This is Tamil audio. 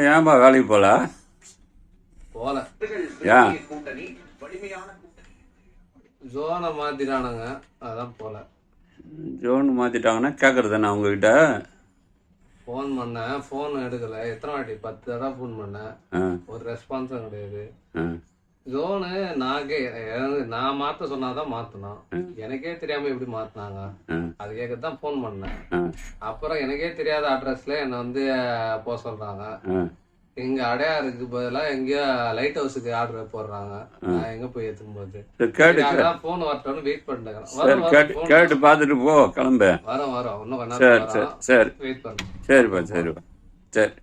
ஏன்பா வேலைக்கு போகல? போல. ஏன்? ஜோனை மாத்திட்டானுங்க, அதான் போல. ஜோன் மாற்றிட்டாங்கன்னா கேட்குறதுண்ணா உங்ககிட்ட? ஃபோன் பண்ணேன், ஃபோன் எடுக்கல. எத்தனை வாட்டி? 10 தடவை ஃபோன் பண்ணேன், ஒரு ரெஸ்பான்ஸும் கிடையாது. ஜோனு நான் மாற்ற சொன்னாதான் மாற்றணும். எனக்கே தெரியாம எப்படி மாற்றினாங்க அது கேட்கத்தான் ஃபோன் பண்ணேன். அப்புறம் எனக்கே தெரியாத அட்ரஸ்ல என்னை வந்து போக சொல்றாங்க. இங்க அடையாருக்கு பதிலாக எங்கேயோ லைட் ஹவுஸுக்கு ஆர்டர் போடுறாங்க. நான் எங்க போய் எடுத்துக்கும் போது போன் வரட்டோன்னு வெயிட் பண்ணிட்டேன். கேட்டு பார்த்துட்டு போ, கிளம்பு. வரோம் இன்னும் கொஞ்ச நேரம் சரி வெயிட் பண்ணுறேன். சரிப்பா சரி.